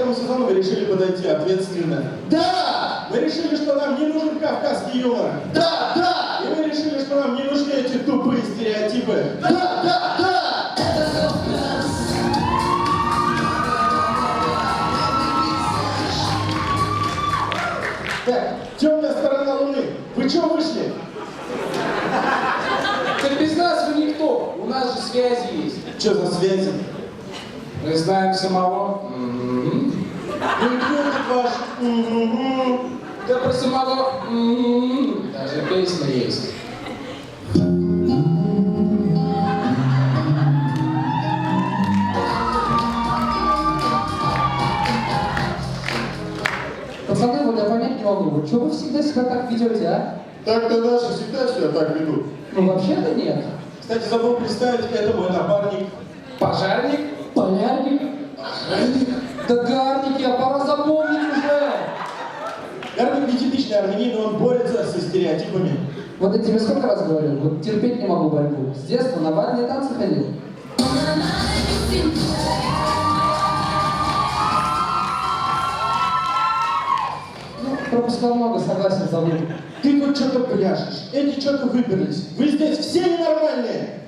этому сезону вы решили подойти ответственно. Да! Вы решили, что нам не нужен кавказский юмор. Да, да! И вы решили, что нам не нужны эти тупые стереотипы. Да, да, да! Так, темная сторона Луны. Вы что вышли? Так без нас вы никто. У нас же связи есть. Что за связи? Мы знаем самого. Ну и кто этот ваш? Да про самого. Даже песня есть. Пацаны, вот я понять не могу, вот что вы всегда себя так ведете, а? Так-то наши всегда себя так ведут. Ну вообще-то нет. Кстати, забыл представить, это мой напарник. Пожарник? Полярник? Да гарники, а пора запомнить уже! Гарник не типичный армянин, но он борется со стереотипами. Вот я тебе сколько раз говорил, вот терпеть не могу борьбу. С детства на бальные танцы ходил. Ну, пропускал много, согласен, забыл. Ты тут что-то пляшешь, эти что-то выбрались. Вы здесь все ненормальные.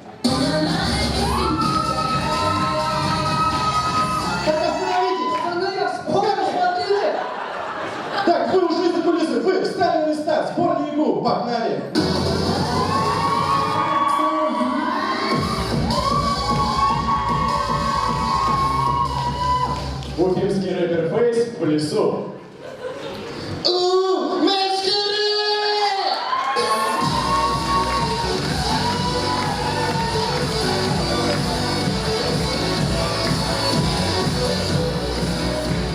Так остановитесь! Пацаны, я вспомнил, смотрите! Так, вы уже за кулисы, вы встали на места, сборную игру, погнали! Уфимский рэпер Фейс в лесу.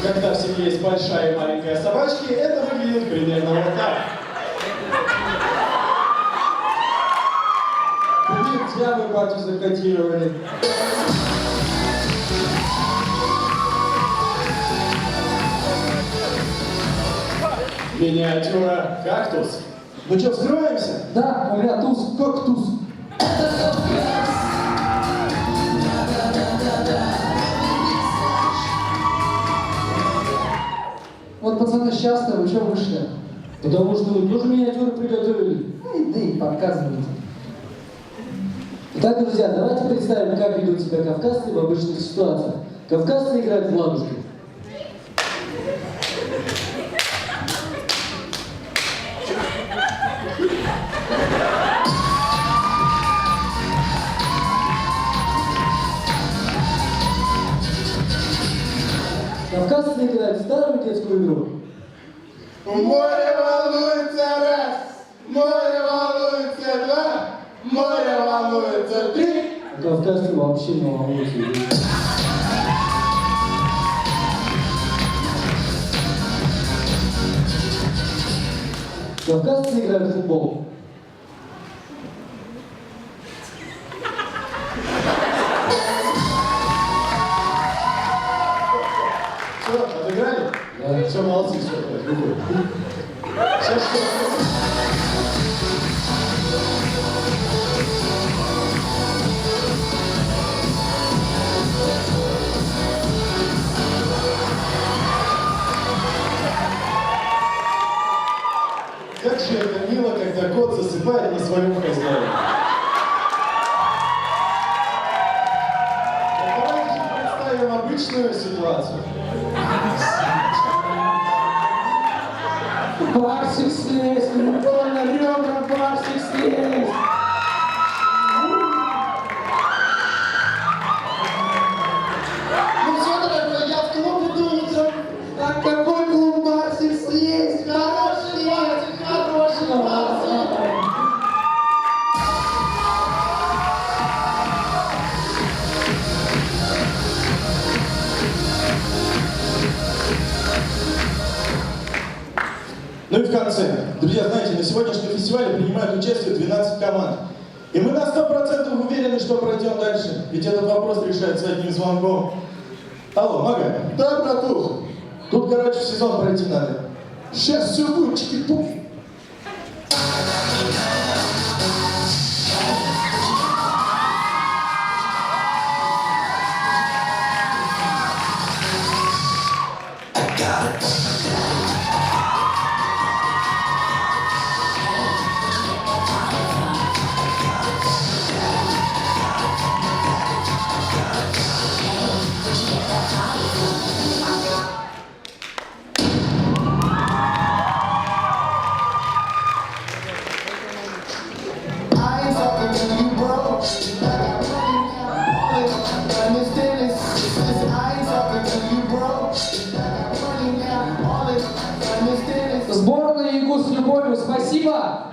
Когда в семье есть большая и маленькая собачки, это выглядит примерно вот так. Блин, зря вы батю закодировали. Миниатюра кактус. Ну что, вскрываемся? Да, у меня туз. Как туз? Вот пацаны счастливы, вы что вышли? Потому что мы тоже миниатюры приготовили. Да и показывайте. Итак, друзья, давайте представим, как ведут себя кавказцы в обычных ситуациях. Кавказцы играют в ладушки. Кавказцы играют в старую детскую игру. Море волнуется раз, море волнуется два, море волнуется три. А кавказцы вообще не волнуются. Кавказцы играют в футбол. Все, отыграли? Да. Все, молодцы, все, выходим. Сейчас что? Как же это мило, когда кот засыпает на своем хозяине. Давайте же представим обычную ситуацию. Барсик слезь, больно ребра, Барсик слезь. Ну все, дорогой, я в клуб иду утром. Так какой клуб, Барсик слезь? Хороший мальчик, хороший мальчик. Ну и в конце. Друзья, знаете, на сегодняшнем фестивале принимают участие 12 команд. И мы на 100% уверены, что пройдем дальше. Ведь этот вопрос решается одним звонком. Алло, Мага? Да, братух, Тут, короче, в сезон пройти надо. сейчас все будет чики-пук. Бабе Ягу с любовью. Спасибо.